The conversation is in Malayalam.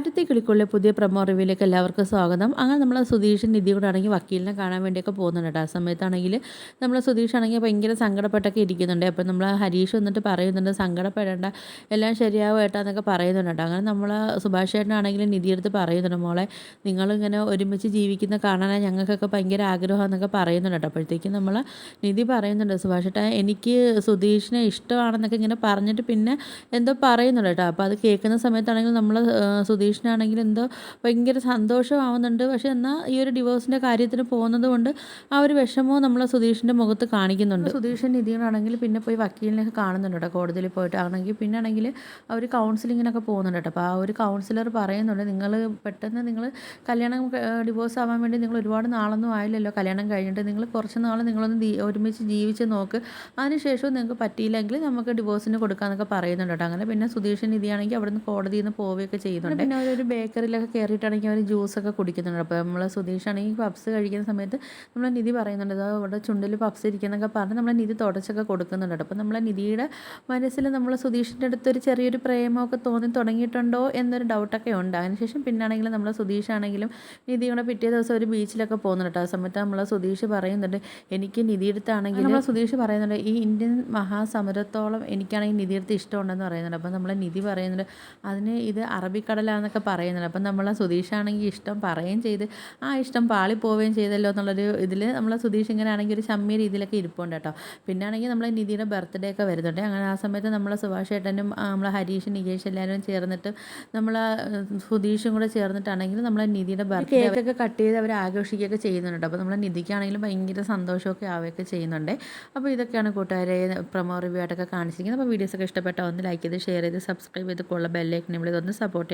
ആദ്യത്തെ കിളിക്കുള്ളിലെ പുതിയ പ്രൊമോ റിവ്യൂയിലേക്ക് എല്ലാവർക്കും സ്വാഗതം. അങ്ങനെ നമ്മൾ സുധീഷും നിധിയും കൂടെ ആണെങ്കിൽ വക്കീലിനെ കാണാൻ വേണ്ടിയൊക്കെ പോകുന്നുണ്ട് കേട്ടോ. ആ സമയത്താണെങ്കിൽ നമ്മൾ സുധീഷാണെങ്കിൽ ഭയങ്കര സങ്കടപ്പെട്ടൊക്കെ ഇരിക്കുന്നുണ്ട്. അപ്പോൾ നമ്മൾ ഹരീഷ് വന്നിട്ട് പറയുന്നുണ്ട്, സങ്കടപ്പെടേണ്ട, എല്ലാം ശരിയാവും ഏട്ടാ എന്നൊക്കെ പറയുന്നുണ്ട് കേട്ടോ. അങ്ങനെ നമ്മൾ സുഭാഷ് ചേട്ടനാണെങ്കിലും നിധിയെടുത്ത് പറയുന്നുണ്ട്, മോളെ നിങ്ങളിങ്ങനെ ഒരുമിച്ച് ജീവിക്കുന്ന കാണാനാണ് ഞങ്ങൾക്കൊക്കെ ഭയങ്കര ആഗ്രഹം എന്നൊക്കെ പറയുന്നുണ്ട് കേട്ടോ. അപ്പോഴത്തേക്കും നമ്മൾ നിധി പറയുന്നുണ്ട്, സുഭാഷ് ചേട്ടാ എനിക്ക് സുധീഷിനെ ഇഷ്ടമാണെന്നൊക്കെ ഇങ്ങനെ പറഞ്ഞിട്ട് പിന്നെ എന്തോ പറയുന്നുണ്ട് കേട്ടോ. അപ്പോൾ അത് കേൾക്കുന്ന സമയത്താണെങ്കിൽ നമ്മൾ സുധീഷിനാണെങ്കിൽ എന്തോ ഭയങ്കര സന്തോഷമാവുന്നുണ്ട്. പക്ഷേ എന്നാൽ ഈ ഒരു ഡിവോഴ്സിൻ്റെ കാര്യത്തിന് പോകുന്നത് കൊണ്ട് ആ ഒരു വിഷമവും നമ്മൾ സുധീഷിൻ്റെ മുഖത്ത് കാണിക്കുന്നുണ്ട്. സുധീഷിൻ്റെ നിധികളാണെങ്കിൽ പിന്നെ പോയി വക്കീലിനെയൊക്കെ കാണുന്നുണ്ട് കേട്ടോ, കോടതിയിൽ പോയിട്ട് ആണെങ്കിൽ. പിന്നെ ആണെങ്കിൽ അവർ കൗൺസിലിങ്ങിനൊക്കെ പോകുന്നുണ്ട് കേട്ടോ. അപ്പോൾ ആ ഒരു കൗൺസിലർ പറയുന്നുണ്ട്, നിങ്ങൾ പെട്ടെന്ന് നിങ്ങൾ കല്യാണം ഡിവോഴ്സ് ആവാൻ വേണ്ടി നിങ്ങൾ ഒരുപാട് നാളൊന്നും ആയില്ലല്ലോ കല്യാണം കഴിഞ്ഞിട്ട്, നിങ്ങൾ കുറച്ച് നാൾ നിങ്ങളൊന്ന് ഒരുമിച്ച് ജീവിച്ച് നോക്ക്, അതിനുശേഷവും നിങ്ങൾക്ക് പറ്റിയില്ലെങ്കിൽ നമുക്ക് ഡിവോഴ്സിന് കൊടുക്കാമെന്നൊക്കെ പറയുന്നുണ്ട് കേട്ടോ. അങ്ങനെ പിന്നെ സുധീഷ് നിധിയാണെങ്കിൽ അവിടുന്ന് കോടതിയിൽ നിന്ന് പോവുകയൊക്കെ ചെയ്യുന്നുണ്ട്. പിന്നെ അവരൊരു ബേക്കറിയിലൊക്കെ കയറിയിട്ടാണെങ്കിൽ അവർ ജ്യൂസൊക്കെ കുടിക്കുന്നുണ്ട്. അപ്പോൾ നമ്മൾ സുധീഷാണെങ്കിൽ പപ്സ് കഴിക്കുന്ന സമയത്ത് നമ്മൾ നിധി പറയുന്നുണ്ട്, അത് അവിടെ ചുണ്ടിൽ പപ്സ് ഇരിക്കുന്നൊക്കെ പറഞ്ഞ് നമ്മൾ നിധി തുടച്ചൊക്കെ കൊടുക്കുന്നുണ്ട്. അപ്പോൾ നമ്മൾ നിധിയുടെ മനസ്സിൽ നമ്മൾ സുധീഷിൻ്റെ അടുത്തൊരു ചെറിയൊരു പ്രേമമൊക്കെ തോന്നി തുടങ്ങിയിട്ടുണ്ടോ എന്നൊരു ഡൗട്ടൊക്കെ ഉണ്ട്. അതിനുശേഷം പിന്നാണെങ്കിലും നമ്മൾ സുധീഷാണെങ്കിലും നിധിയുടെ പിറ്റേ ദിവസം ഒരു ബീച്ചിലൊക്കെ പോകുന്നുണ്ട്. ആ സമയത്ത് നമ്മൾ സുധീഷ് പറയുന്നുണ്ട്, എനിക്ക് നിധിയെടുത്താണെങ്കിൽ നമ്മൾ സുധീഷ് പറയുന്നുണ്ട്, ഈ ഇന്ത്യൻ മഹാസമുദ്രത്തോളം എനിക്കാണെങ്കിൽ നിധിയെടുത്ത് ഇഷ്ടമുണ്ടെന്ന് പറയുന്നുണ്ട്. അപ്പോൾ നമ്മൾ നിധി പറയുന്നുണ്ട്, അതിന് ഇത് അറബിക്കടലാന്നൊക്കെ പറയുന്നുണ്ട്. അപ്പം നമ്മൾ സുധീഷാണെങ്കിൽ ഇഷ്ടം പറയുകയും ചെയ്ത് ആ ഇഷ്ടം പാളിപ്പോവുകയും ചെയ്തല്ലോ എന്നുള്ളൊരു ഇതിൽ നമ്മൾ സുധീഷ് ഇങ്ങനെ ആണെങ്കിൽ ഒരു ചമ്മിയ രീതിയിലൊക്കെ ഇരിപ്പുണ്ട് കേട്ടോ. പിന്നെ ആണെങ്കിൽ നമ്മൾ നിധിയുടെ ബർത്ത്ഡേ ഒക്കെ വരുന്നുണ്ട്. അങ്ങനെ ആ സമയത്ത് നമ്മൾ സുഭാഷ് ഏട്ടനും നമ്മൾ ഹരീഷും നികേഷ് എല്ലാവരും ചേർന്നിട്ട് നമ്മൾ സുധീഷും കൂടെ ചേർന്നിട്ടാണെങ്കിൽ നമ്മൾ നിധിയുടെ ബർത്ത്ഡേ കേക്കൊക്കെ കട്ട് ചെയ്ത് അവർ ആഘോഷിക്കുകയൊക്കെ ചെയ്യുന്നുണ്ട്. അപ്പോൾ നമ്മൾ നിധിക്കാണെങ്കിലും ഭയങ്കര സന്തോഷമൊക്കെ ആവുകയൊക്കെ ചെയ്യുന്നുണ്ട്. അപ്പോൾ ഇതൊക്കെയാണ് കൂട്ടുകാരെ പ്രൊമോ റിവ്യൂ ആയിട്ടൊക്കെ കാണിച്ചിരിക്കുന്നത്. അപ്പോൾ വീഡിയോസൊക്കെ ഇഷ്ടപ്പെട്ടാൽ ഒന്ന് ലൈക്ക് ചെയ്ത് ഷെയർ ചെയ്ത് സബ്സ്ക്രൈബ് ചെയ്ത് ഉള്ള ബെല്ലൈക്കൻ നമ്മൾ ഇതൊന്ന് സപ്പോർട്ട് ചെയ്യണം.